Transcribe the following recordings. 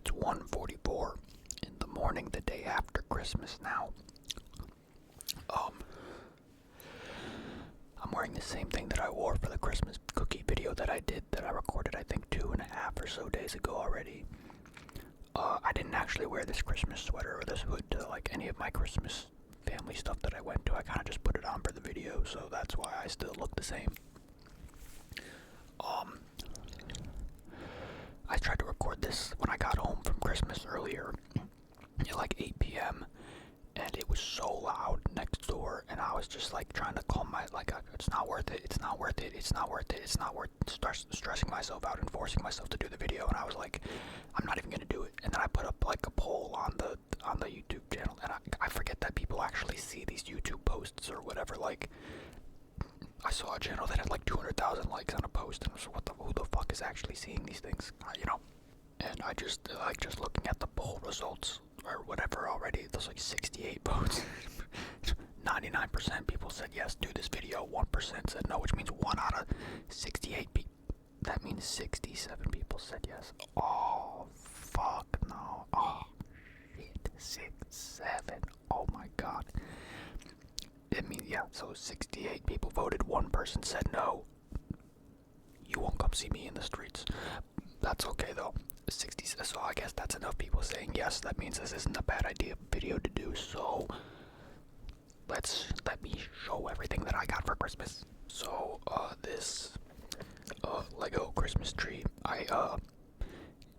It's 1:44 in the morning, the day after Christmas now. I'm wearing the same thing that I wore for the Christmas cookie video that I recorded, I think 2.5 or so days ago already. I didn't actually wear this Christmas sweater or this hood to like any of my Christmas family stuff that I went to. I kind of just put it on for the video, so that's why I still look the same. I tried to record this when I got home from Christmas earlier at like 8 p.m. and it was so loud next door, and I was just like trying to calm it's not worth it, it's not worth it, it's not worth it, it's not worth it, start stressing myself out and forcing myself to do the video, and I was like, I'm not even gonna do it. And then I put up like a poll on the YouTube channel, and I forget that people actually see these YouTube posts or whatever. Like, I saw a channel that had like 200,000 likes on a post, and I was like, who the fuck is actually seeing these things, And I just looking at the poll results or whatever already, there's like 68 votes. 99% people said yes, do this video. 1% said no, which means 1 out of 68 people. That means 67 people said yes. Oh, fuck no. Oh, shit. 6, 7. Oh my god. It means, yeah, so 68 people voted, 1 person said no. You won't come see me in the streets. That's okay though. 60, so I guess that's enough people saying yes. That means this isn't a bad video to do. So let me show everything that I got for Christmas. So this Lego Christmas tree.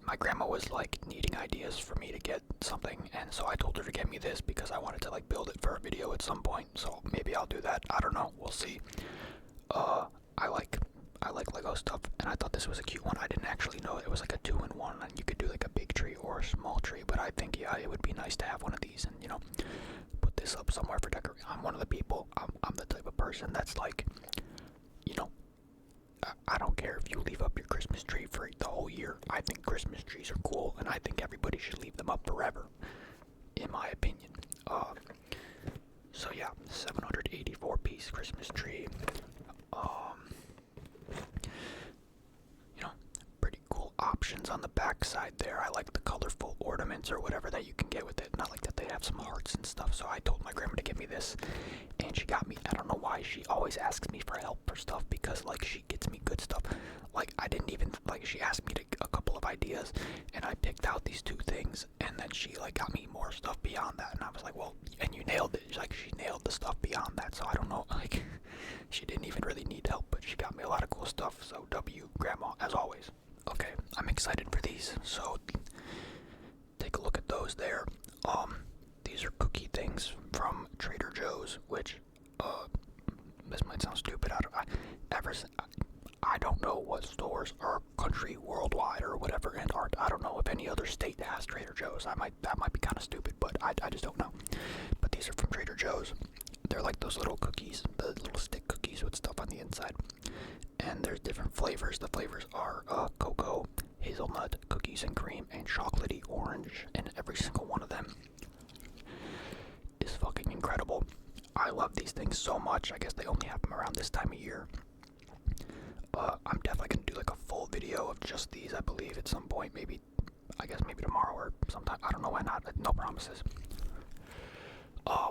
My grandma was like needing ideas for me to get something, and so I told her to get me this because I wanted to like build it for a video at some point. So maybe I'll do that. I don't know. We'll see. I like Lego stuff, and I thought this was a cute one. I didn't actually know it was like a 2-in-1, and you could do like a big tree or a small tree, but I think, yeah, it would be nice to have one of these and, put this up somewhere for decoration. I'm one of the people, I'm the type of person that's like, I don't care if you leave up your Christmas tree for the whole year. I think Christmas trees are cool, and I think everybody should leave them up forever, in my opinion. So yeah, 784-piece Christmas tree. Pretty cool options on the back side there. I like the colorful ornaments or whatever that you can get with it. Not like that they have some hearts and stuff. So I told my grandma to get me this, and she got me. I don't know why she always asks me for help for stuff, because like she gets me good stuff. Like I didn't even she asked me a couple of ideas, and I picked out these 2 things, and then she like got me more stuff beyond that, and I was like, well, and you nailed it. Like she nailed the stuff beyond that. So I don't know, like she didn't even really need help, but she got me a lot of cool stuff. So W, grandma, as always. Okay, I'm excited for these, so take a look at those there. These are cookie things from Trader Joe's, which, this might sound stupid. I don't know what stores are country worldwide or whatever, and I don't know if any other state has Trader Joe's. That might be kind of stupid, but I just don't know. But these are from Trader Joe's. They're like those little cookies, the little stick cookies with stuff on the inside. And there's different flavors. The flavors are cocoa, hazelnut, cookies and cream, and chocolatey orange. And every single one of them is fucking incredible. I love these things so much. I guess they only have them around this time of year. I'm definitely going to do like a full video of just these, I believe, at some point. Maybe tomorrow or sometime. I don't know, why not. No promises.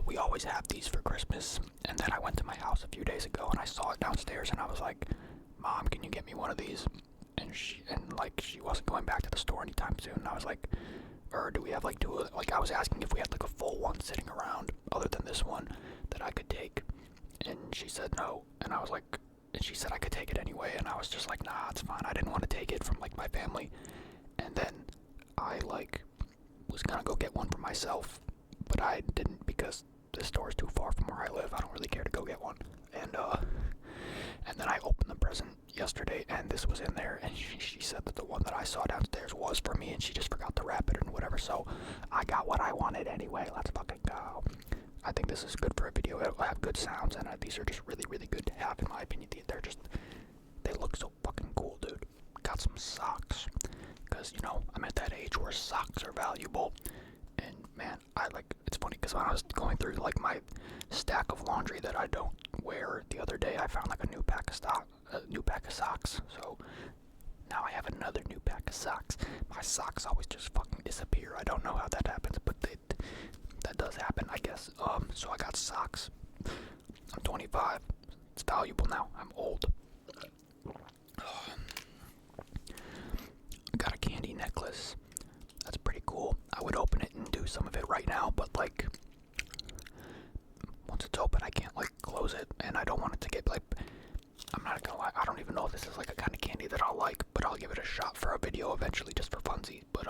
We always have these for Christmas. And then I went to my house a few days ago, and I saw it downstairs, and I was like, Mom, can you get me one of these? And she wasn't going back to the store anytime soon. And I was like, or do we have like 2? Like I was asking if we had like a full one sitting around other than this one that I could take. And she said no. And I was like, and she said I could take it anyway. And I was just like, nah, it's fine. I didn't want to take it from like my family. And then I like was gonna go get one for myself, but I didn't because the store is too far from where I live. I don't really care to go get one. And then I opened the present yesterday, and this was in there, and she said that the one that I saw downstairs was for me, and she just forgot to wrap it and whatever, so I got what I wanted anyway. Let's fucking go. I think this is good for a video. It'll have good sounds, and these are just really, really good to have, in my opinion. They look so fucking cool, dude. Got some socks, because, I'm at that age where socks are valuable. And man, it's funny because when I was going through like my stack of laundry that I don't wear the other day, I found like a new pack of socks. So now I have another new pack of socks. My socks always just fucking here. I don't know how that happens, but that does happen, I guess. So I got socks. I'm 25. It's valuable now. I'm old. I got a candy necklace. That's pretty cool. I would open it and do some of it right now, but like once it's open, I can't like close it, and I don't want it to get like. I'm not gonna lie. I don't even know if this is like a kind of candy that I'll like, but I'll give it a shot for a video eventually, just for funsies. But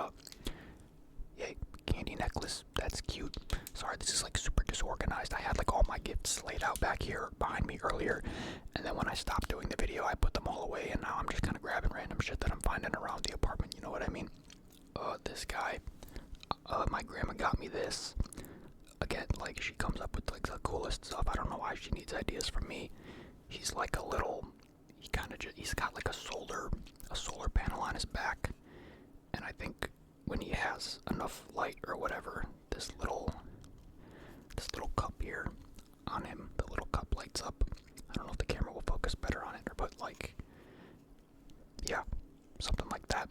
yay, candy necklace. That's cute. Sorry, this is like super disorganized. I had like all my gifts laid out back here behind me earlier, and then when I stopped doing the video, I put them all away, and now I'm just kind of grabbing random shit that I'm finding around the apartment. You know what I mean? This guy. My grandma got me this. Again, like she comes up with like the coolest stuff. I don't know why she needs ideas from me. He's like a little. He's got like a solar panel on his back, and I think when he has enough light or whatever, this little cup here on him, the little cup lights up. I don't know if the camera will focus better on it, but like, yeah, something like that.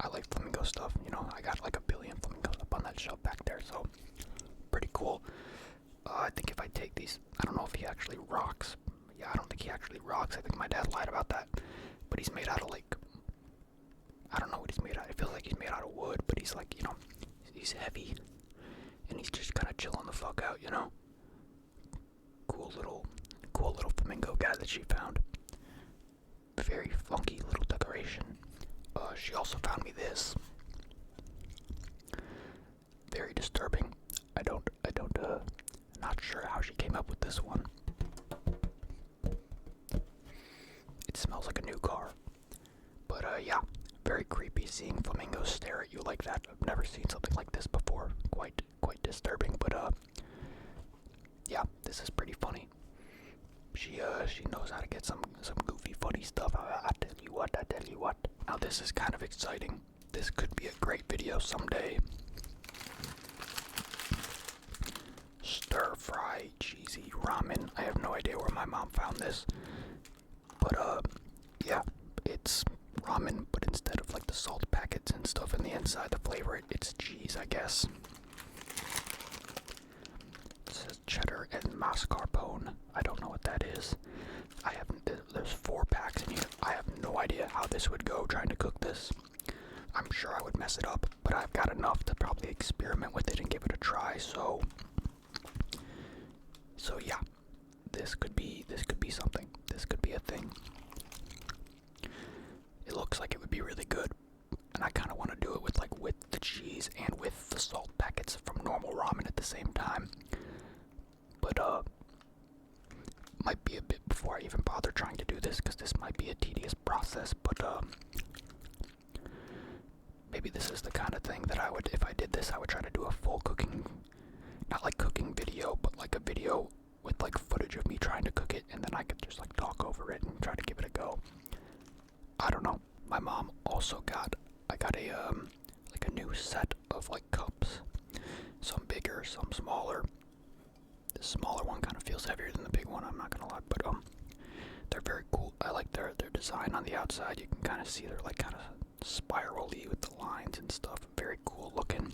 I like flamingo stuff, you know. I got like a billion flamingos up on that shelf back there, so pretty cool. I think if I take these, I don't know if he actually rocks. Yeah, I don't think he actually rocks. I think my dad lied about that. But he's made out of like, I don't know what he's made out of. It feels like he's made out of wood, but he's like, you know, he's heavy. And he's just kind of chilling the fuck out, you know. Cool little flamingo guy that she found. Very funky little decoration. She also found me this. Very disturbing. Not sure how she came up with this one. It smells like a new car. But yeah, very creepy seeing flamingos stare at you like that. I've never seen something like this before. Quite disturbing, but yeah, this is pretty funny. She knows how to get some goofy funny stuff. I tell you what. Now this is kind of exciting. This could be a great video someday. Stir fry cheesy ramen. I have no idea where my mom found this. But yeah, it's ramen, but instead of like the salt packets and stuff in the inside, the flavor, it's cheese, I guess. It says cheddar and mascarpone. I don't know what that is. There's 4 packs in here. I have no idea how this would go trying to cook this. I'm sure I would mess it up, but I've got enough to probably experiment with it and give it a try. So yeah, this could be something. This could be a thing. It looks like it would be really good, and I kind of want to do it with the cheese and with the salt packets from normal ramen at the same time. But might be a bit before I even bother trying to do this, because this might be a tedious process. But maybe this is the kind of thing that I would, if I did this, I would try to do a full cooking, not like cooking video, but like a video with like footage of me trying to cook it, and then I could just like talk over it and try to give it a go. I don't know. My mom also I got a like a new set of like cups. Some bigger, some smaller. The smaller one kind of feels heavier than the big one, I'm not gonna lie, but they're very cool. I like their design on the outside. You can kind of see they're like kind of spirally with the lines and stuff. Very cool looking.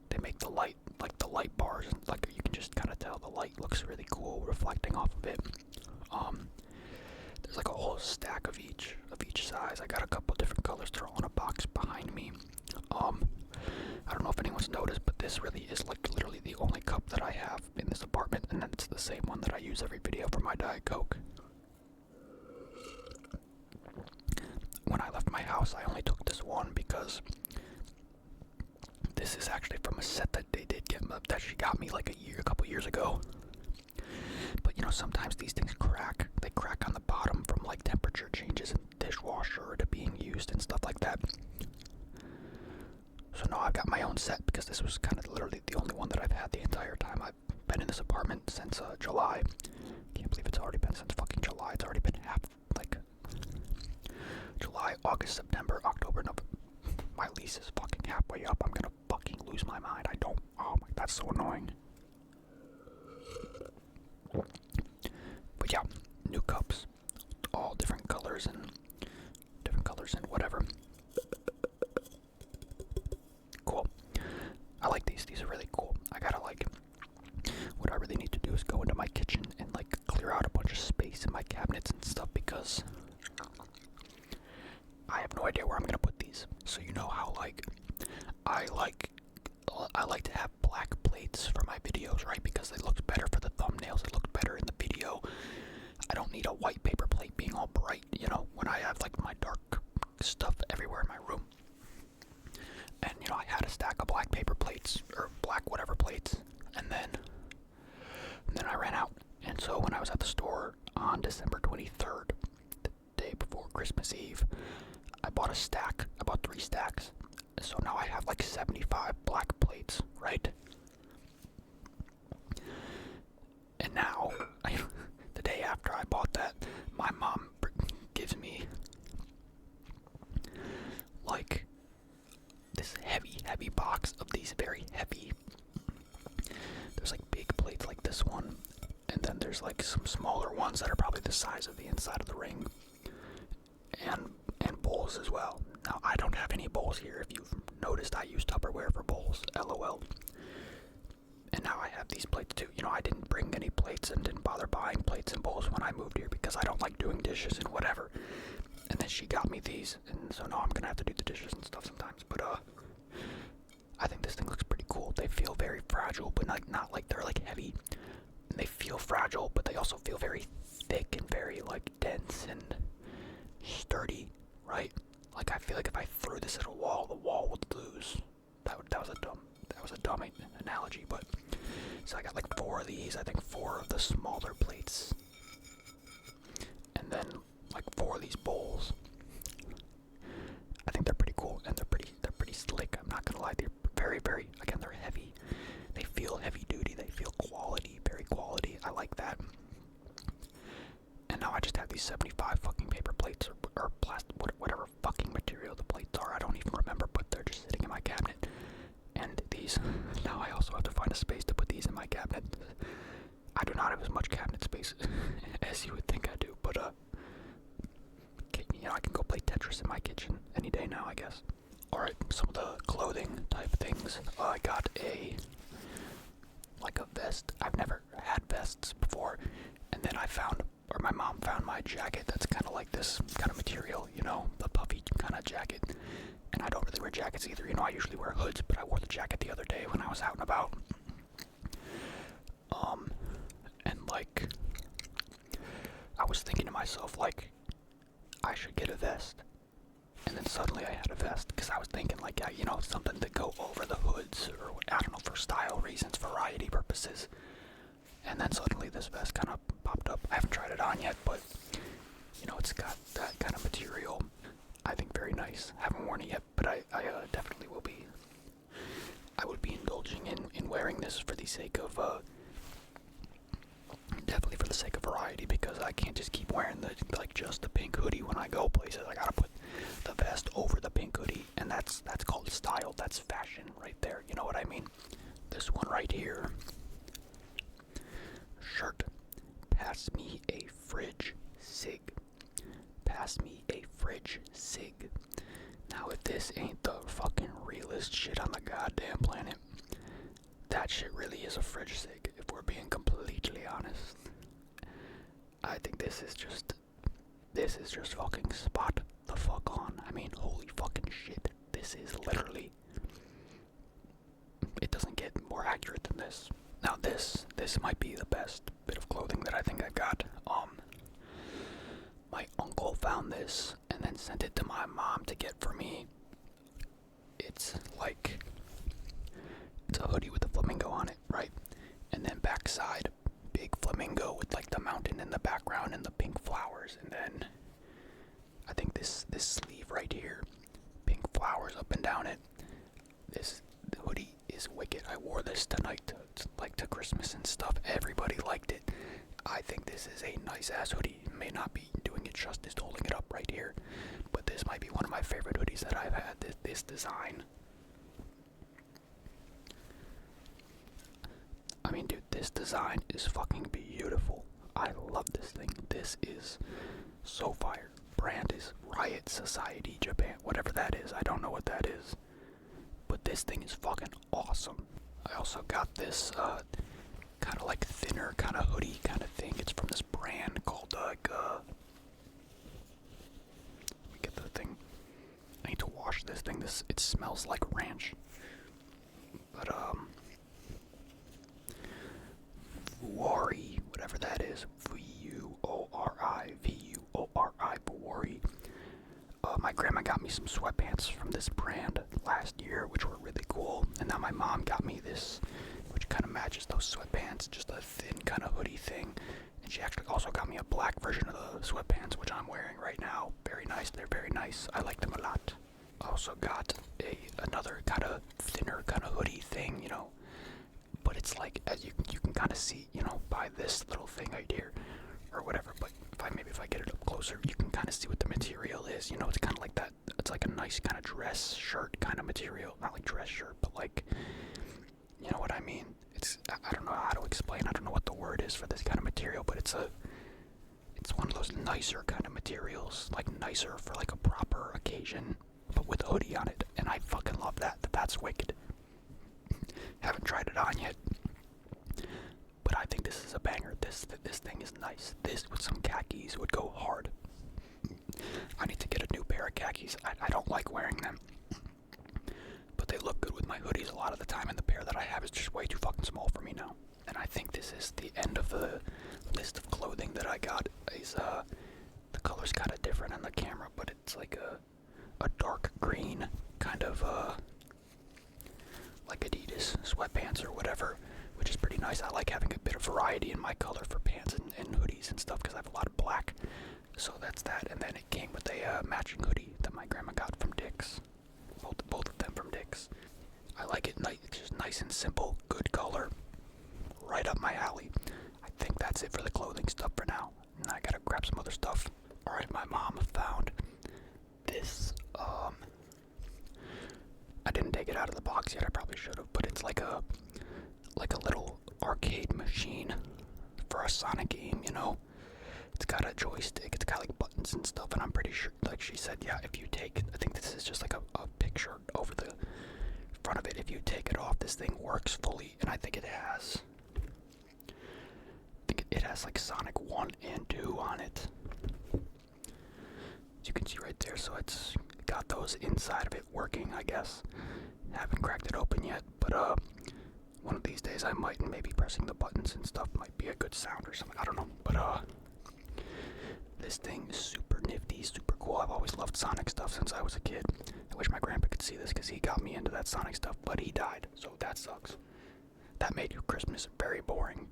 They make the light, like the light bars, like you can just kind of tell the light looks really cool reflecting off of it. There's like a whole stack of each size. I got a couple different colors. They're all in a box behind me. I don't know if anyone's noticed, but this really is like literally the only cup that I have in this apartment, and it's the same one that I use every video for my Diet Coke. When I left my house, I only took this one because this is actually from a set that they did get, that she got me like a couple years ago. But you know, sometimes these things crack. They crack on the bottom from like temperature changes in the dishwasher to being used and stuff like that. So now I've got my own set, because this was kind of literally the only one that I've had the entire time I've been in this apartment since July. Can't believe it's already been since fucking July. It's already been July, August, September, October, November. My lease is fucking halfway up. I'm gonna fucking lose my mind. Oh my, that's so annoying. But yeah, new cups, all different colors and whatever. Cool. space in my cabinets and stuff because I have no idea where I'm gonna put these. So you know how I like to have black plates for my videos, right? Because it looks better for the thumbnails. It looks better in the video. I don't need a white paper plate being all bright, you know, when I have like my dark stuff everywhere in my room. And you know, I had a stack of black paper plates or black whatever plates, and then I ran out. And so when I was at the store on December 23rd, the day before Christmas Eve, I bought a stack. I bought 3 stacks. So now I have like 75 black plates, right? And now, the day after I bought that, my mom gives me like this heavy box of these very heavy. There's like big plates like this one, and then there's like some smaller ones that are probably the size of the inside of the ring, and bowls as well. Now I don't have any bowls here. If you've noticed, I use Tupperware for bowls. LOL. And now I have these plates too. You know, I didn't bring any plates and didn't bother buying plates and bowls when I moved here because I don't like doing dishes and whatever. And then she got me these, and so now I'm gonna have to do the dishes and stuff sometimes. But I think this thing looks pretty cool. They feel very fragile, but not like they're like heavy. And they feel fragile, but they also feel very thick and very like dense and sturdy, right? Like I feel like if I threw this at a wall, the wall would lose. That was a dumb analogy, but so I got like 4 of these. I think 4 of the smaller plates, and then like 4 of these bowls. I think they're pretty cool, and they're pretty slick. I'm not gonna lie, they're very again, they're heavy. They feel heavy duty. They feel quality, very quality. I like that. And now I just have these 75 fucking paper plates or plastic, whatever fucking material the plates are. I don't even remember, but they're just sitting in my cabinet. And these, now I also have to find a space to put these in my cabinet. I do not have as much cabinet space as you would think I do, but you know, I can go play Tetris in my kitchen any day now, I guess. Alright, some of the clothing type things. I got a vest. I've never had vests before, and then my mom found my jacket that's kind of like this kind of material, you know, the puffy kind of jacket. And I don't really wear jackets either, you know, I usually wear hoods, but I wore the jacket the other day when I was out and about. And like, I was thinking to myself, like, I should get a vest. And then suddenly I had a vest, because I was thinking, like, yeah, you know, something to go over the hoods, or I don't know, for style reasons, variety purposes. And then suddenly this vest kind of popped up. I haven't tried it on yet, but, you know, it's got that kind of material. I think very nice. Haven't worn it yet, but I definitely will be. I would be indulging in wearing this for the sake of, definitely for the sake of variety, because I can't just keep wearing just the pink hoodie when I go places. I gotta put the vest over the pink hoodie, and that's called style. That's fashion right there. You know what I mean? This one right here. Shirt. Pass me a fridge cig. Pass me a fridge cig. Now, if this ain't the fucking realest shit on the goddamn planet, that shit really is a fridge cig, if we're being completely honest. I think this is just fucking spot the fuck on. I mean, holy fucking shit. This is literally, it doesn't get more accurate than this. Now this might be the best bit of clothing that I think I got. My uncle found this and then sent it to my mom to get for me. It's a hoodie with a flamingo on it, right? And then backside, big flamingo with like the mountain in the background and the pink flowers. And then I think this sleeve right here, pink flowers up and down it. The hoodie is wicked. I wore this tonight to Christmas and stuff. Everybody liked it. I think this is a nice ass hoodie. May not be doing it justice holding it up right here, but this might be one of my favorite hoodies that I've had. This design. I mean, dude, this design is fucking beautiful. I love this thing. This is so fire. Brand is Riot Society Japan, whatever that is. I don't know what that is, but this thing is fucking awesome. I also got this kind of like thinner kind of hoodie kind of thing. It's from this brand called because it smells like ranch. But, Vuori, whatever that is, Vuori, Vuori, Vuori. My grandma got me some sweatpants from this brand last year, which were really cool. And now my mom got me this, which kind of matches those sweatpants, just a thin kind of hoodie thing. And she actually also got me a black version of the sweatpants, which I'm wearing right now. Very nice, they're very nice. I like them a lot. I also got another kind of thinner kind of hoodie thing, you know. But it's like, as you can kind of see, you know, by this little thing right here, or whatever. But if I get it up closer, you can kind of see what the material is. You know, it's kind of like that. It's like a nice kind of dress shirt kind of material. Not like dress shirt, but like, you know what I mean? I don't know how to explain. I don't know what the word is for this kind of material, but it's one of those nicer kind of materials, like nicer for like a proper occasion, but with a hoodie on it. And I fucking love that. That's wicked. Haven't tried it on yet, but I think this is a banger. This thing is nice. This with some khakis would go hard. I need to get a new pair of khakis. I don't like wearing them, but they look good with my hoodies a lot of the time, and the pair that I have is just way too fucking small for me now. And I think this is the end of the list of clothing that I got. The color's kind of different on the camera, but it's like a dark green kind of like Adidas sweatpants or whatever, which is pretty nice. I like having a bit of variety in my color for pants and hoodies and stuff because I have a lot of black. So that's that. And then it came with a matching hoodie that my grandma got from Dick's. Both of them from Dick's. I like it. It's just nice and simple. Good color. Right up my alley. I think that's it for the clothing stuff for now. And I gotta grab some other stuff. Alright, my mom found this, I didn't take it out of the box yet, I probably should have, but it's like a little arcade machine for a Sonic game, you know? It's got a joystick, it's got like buttons and stuff, and I'm pretty sure, like she said, yeah, if you take, I think this is just like a picture over the front of it, if you take it off, this thing works fully, and I think it has like Sonic 1 and 2 on it. As you can see right there, so it's got those inside of it working, I guess. Haven't cracked it open yet, but one of these days I might, and maybe pressing the buttons and stuff might be a good sound or something, I don't know, but this thing is super nifty, super cool. I've always loved Sonic stuff since I was a kid. I wish my grandpa could see this because he got me into that Sonic stuff, but he died, so that sucks. That made Christmas very boring.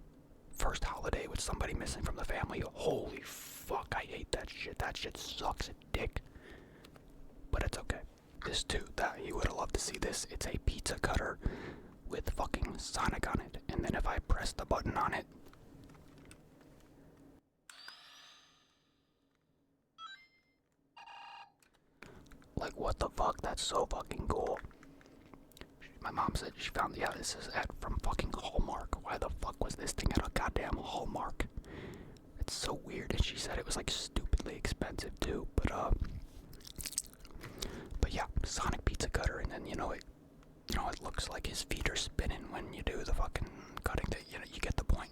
First holiday with somebody missing from the family. Holy fuck, I hate that shit. That shit sucks a dick. But it's okay. This too, that you would have loved to see this. It's a pizza cutter with fucking Sonic on it. And then if I press the button on it, like what the fuck? That's so fucking cool. My mom said she found, yeah, this is from fucking Hallmark. Why the fuck was this thing at a goddamn Hallmark? It's so weird. And she said it was like stupidly expensive too. But yeah, Sonic pizza cutter, and then it looks like his feet are spinning when you do the fucking cutting. You get the point.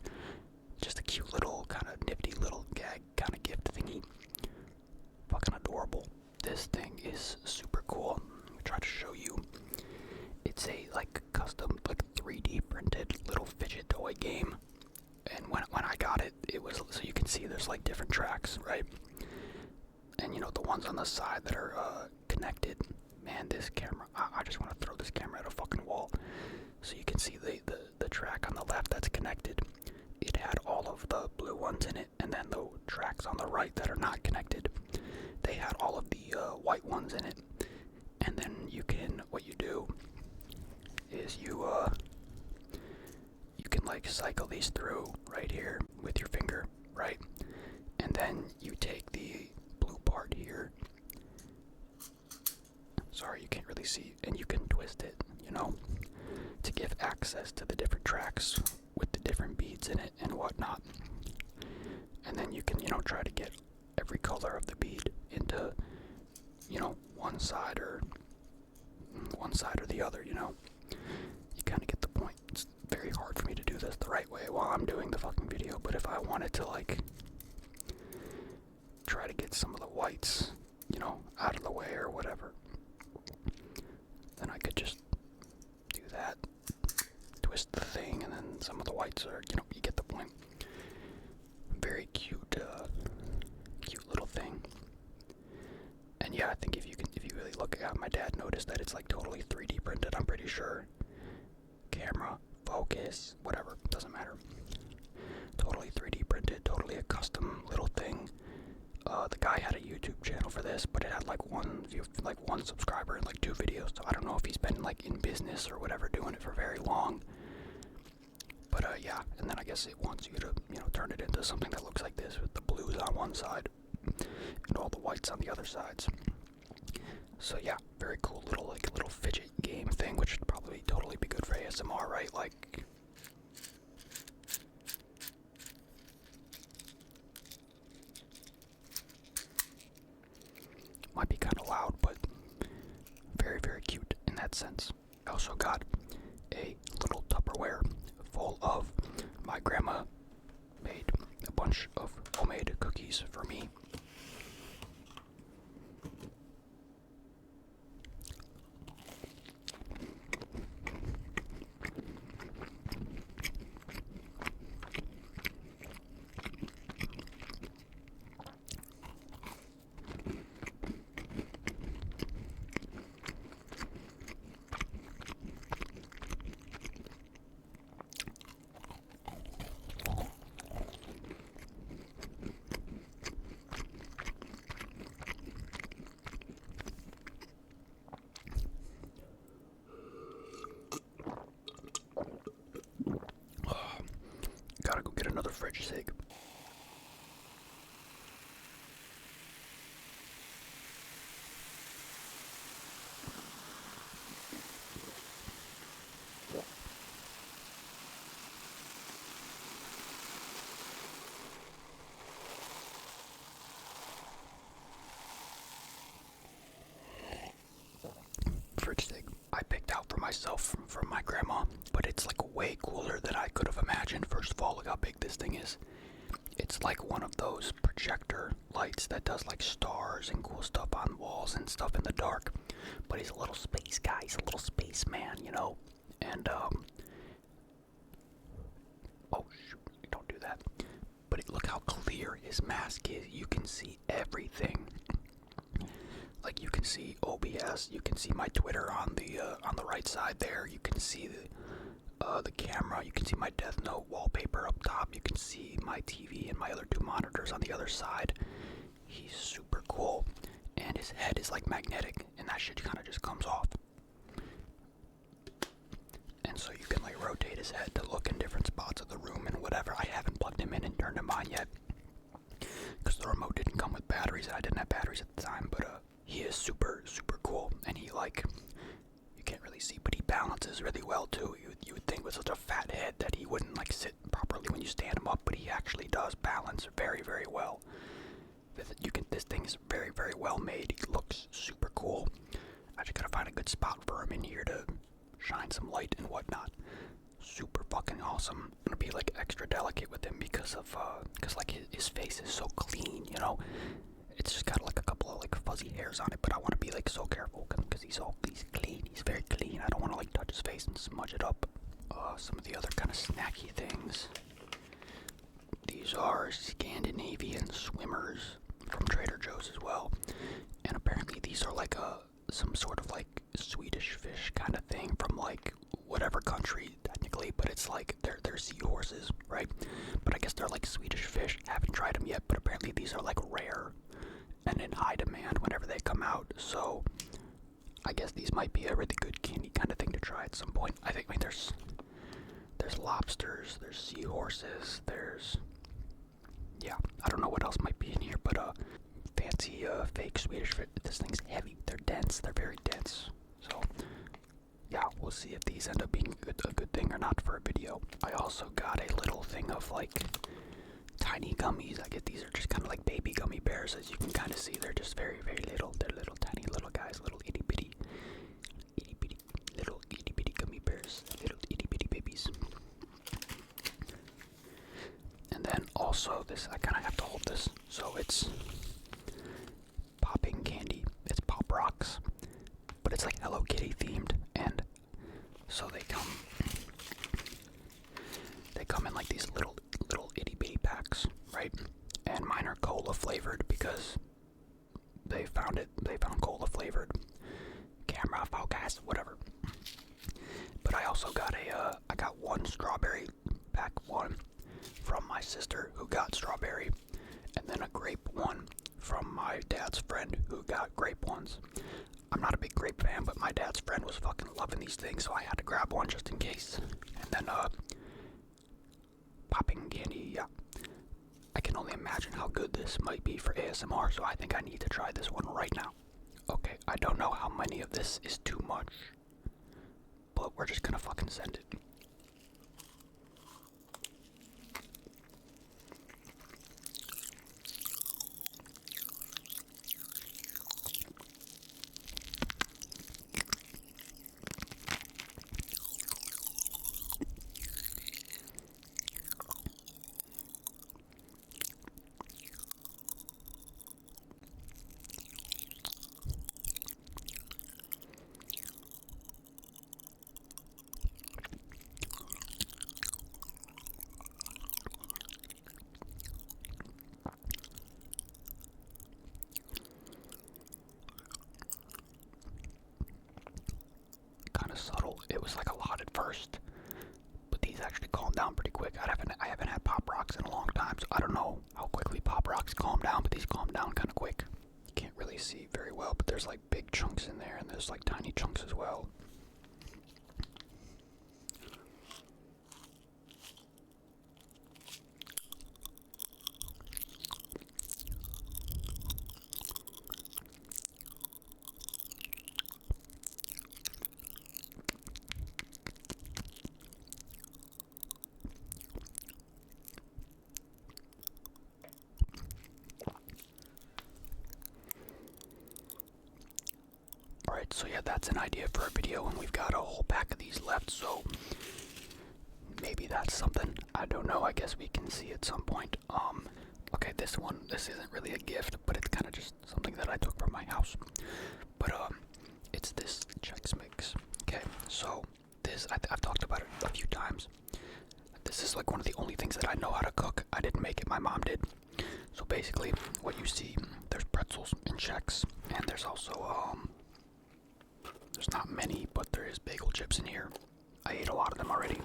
Just a cute little kind of nifty little gag kind of gift thingy. Fucking adorable. This thing is super cool. Let me try to show you. It's a like custom, like 3D printed little fidget toy game. And when I got it, it was, so you can see there's like different tracks, right? And the ones on the side that are connected. Man, this camera, I just want to throw this camera at a fucking wall. So you can see the track on the left that's connected. It had all of the blue ones in it, and then the tracks on the right that are not connected, they had all of the white ones in it. And then what you do is you can like cycle these through right here with your finger, right? And then you take the blue part here. Sorry, you can't really see, and you can twist it, to give access to the different tracks with the different beads in it and whatnot. And then you can, try to get every color of the bead into, one side or the other, You kind of get the point. It's very hard for me to do this the right way while I'm doing the fucking video, but if I wanted to, like, try to get some of the whites, out of the way or whatever, twist the thing, and then some of the whites are, you get the point. Very cute, cute little thing. And yeah, I think if you really look at, my dad noticed that it's like totally 3D printed. I'm pretty sure. Camera, focus, whatever, doesn't matter. Totally 3D printed, totally a custom little thing. The guy had a YouTube channel for this, but it had like one subscriber and like 2 videos. So I don't know if he's been like in business or whatever doing it for very long. But yeah, and then I guess it wants you to, turn it into something that looks like this with the blues on one side and all the whites on the other sides. So yeah, very cool little fidget game thing, which would probably totally be good for ASMR, right? Like, might be kind of loud, but very, very cute in that sense. I also got a little Tupperware full of my grandma made a bunch of homemade cookies for me. Gotta go get another fridge sig. Fridge sig I picked out for myself from my grandma, but it's like way cooler than I could have imagined. First of all, look how big this thing is. It's like one of those projector lights that does like stars and cool stuff on walls and stuff in the dark. But he's a little space guy, he's a little space man, And oh shoot, don't do that. But look how clear his mask is. You can see everything. Like, you can see OBS, you can see my Twitter on the right side there. You can see the camera, you can see my Death Note wallpaper up top. You can see my TV and my other 2 monitors on the other side. He's super cool, and his head is like magnetic, and that shit kind of just comes off. And so you can like rotate his head to look in different spots of the room and whatever. I haven't plugged him in and turned him on yet, because the remote didn't come with batteries, and I didn't have batteries at the time. But he is super, super cool, and he you can't really see, but he balances really well too. You would think with such a fat head that he wouldn't like sit properly when you stand him up, but he actually does balance very, very well. This thing is very, very well made. He looks super cool. I just gotta find a good spot for him in here to shine some light and whatnot. Super fucking awesome. I'm gonna be like extra delicate with him because like his face is so clean, It's just got like a couple of like fuzzy hairs on it, but I want to be like so careful because he's clean. He's very clean. I don't want to like touch his face and smudge it up. Some of the other kind of snacky things. These are Scandinavian swimmers from Trader Joe's as well, and apparently these are like some sort of like Swedish fish kind of thing from like whatever country technically, but it's like they're seahorses, right? But I guess they're like Swedish fish. Haven't tried them yet, but apparently these are like rare and in high demand whenever they come out. So I guess these might be a really good candy kind of thing to try at some point. I mean, there's lobsters, there's seahorses, yeah, I don't know what else might be in here, but fancy fake Swedish fish. This thing's heavy. They're dense. They're very dense. So yeah, we'll see if these end up being a good thing or not for a video. I also got a little thing of like tiny gummies. I get these are just kind of like baby gummy bears, as you can kind of see. They're just very, very little. They're little tiny little guys, little itty bitty gummy bears, little itty bitty babies. And then also this, I kind of have to hold this, so it's popping candy. It's Pop Rocks, but it's like Hello Kitty themed, and so they come they found it. They found cola flavored camera focus, whatever. But I also got I got one strawberry pack one from my sister who got strawberry, and then a grape one from my dad's friend who got grape ones. I'm not a big grape fan, but my dad's friend was fucking loving these things, so I had to grab one just in case. And then popping candy, yeah. I can only imagine how good this might be for ASMR, so I think I need to try this one right now. Okay, I don't know how many of this is too much, but we're just gonna fucking send it. Subtle. It was like a lot at first, but these actually calmed down pretty quick. I haven't had Pop Rocks in a long time, so I don't know how quickly Pop Rocks calm down, but these calm down kind of quick. You can't really see very well, but there's like big chunks in there, and there's like tiny chunks as well. Alright, so yeah, that's an idea for a video, and we've got a whole pack of these left, so maybe that's something. I don't know, I guess we can see at some point. Okay, this isn't really a gift, but it's kind of just something that I took from my house. But, it's this Chex Mix. Okay, so this, I've talked about it a few times. This is like one of the only things that I know how to cook. I didn't make it, my mom did. So basically, what you see, there's pretzels and Chex, and there's also, there's not many, but there is bagel chips in here. I ate a lot of them already.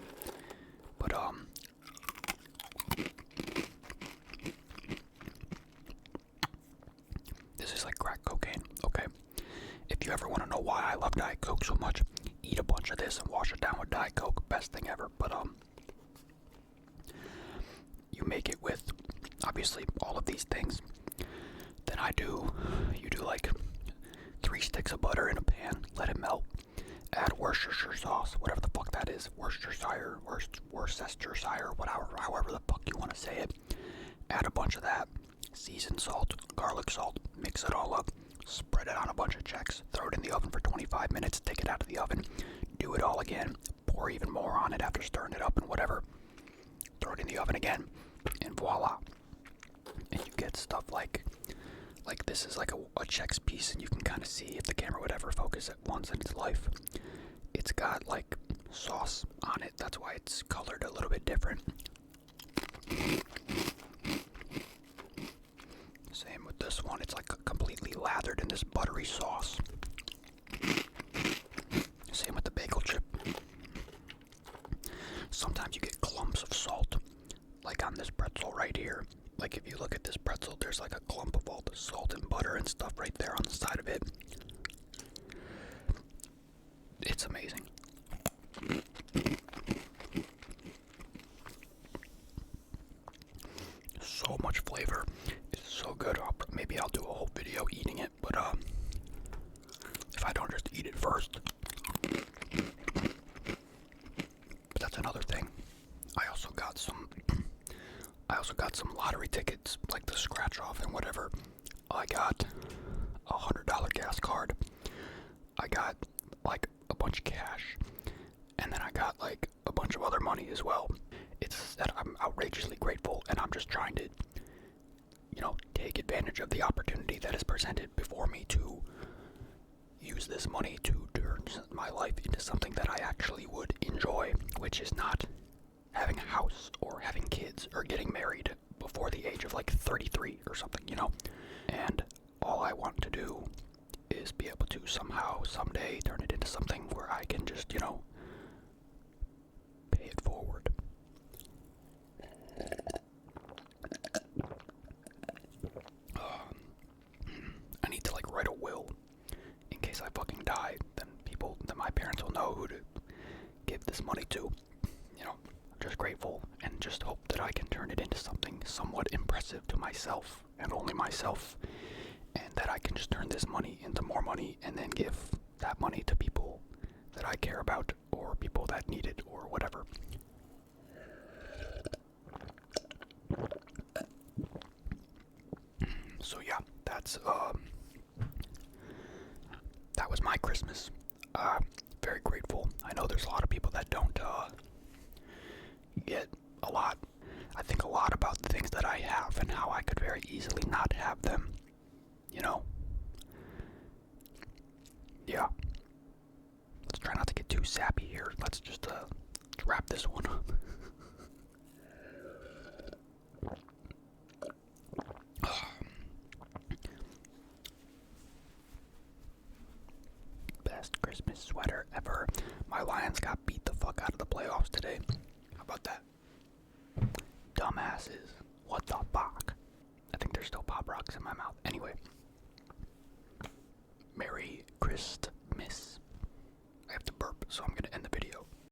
But, this is like crack cocaine, okay? If you ever want to know why I love Diet Coke so much, eat a bunch of this and wash it down with Diet Coke. Best thing ever. But, you make it with, obviously, all of these things. Then you do like 3 sticks of butter in a pan, let it melt, add Worcestershire sauce, whatever the fuck that is, Worcestershire, however the fuck you want to say it. Add a bunch of that, seasoned salt, garlic salt, mix it all up, spread it on a bunch of Chex, throw it in the oven for 25 minutes, take it out of the oven, do it all again, pour even more on it after stirring it up and whatever, throw it in the oven again, and voila. And you get stuff like this is like a Chex piece, and you can kind of see if the camera would ever focus it once in its life. It's got like sauce on it, that's why it's colored a little bit different. Same with this one, it's like completely lathered in this buttery sauce. Same with the bagel chip. Sometimes you get clumps of salt, like on this pretzel right here. Like if you look at this pretzel, there's like a clump of all the salt and butter and stuff right there on the side of it. It's amazing. So much flavor. It's so good. Maybe I'll do a whole video eating it, but if I don't just eat it first. But that's another thing. I also got some lottery tickets, like the scratch off and whatever. I got a $100 gas card. I got like a bunch of cash, and then I got like a bunch of other money as well. It's that I'm outrageously grateful, and I'm just trying to, take advantage of the opportunity that is presented before me to use this money to turn my life into something that I actually would enjoy, which is not having a house or having kids or getting married before the age of like 33 or something, And all I want to do is be able to somehow, someday, turn it into something where I can just, pay it forward. I need to, write a will in case I fucking die. Then my parents will know who to give this money to. I'm just grateful and just hope that I can turn it into something somewhat impressive to myself and only myself, and that I can just turn this money into more money and then give that money to people that I care about or people that need it or whatever. So yeah, that was my Christmas. Very grateful. I know there's a lot of people that don't get a lot. I think a lot about the things that I have and how I could very easily not have them. Yeah. Let's try not to get too sappy here. Let's just wrap this one up. Best Christmas sweater ever. My Lions got beat the fuck out of the playoffs today. How about that? Dumbasses. What the fuck? I think there's still Pop Rocks in my mouth. Anyway. Merry Christmas. I have to burp, so I'm gonna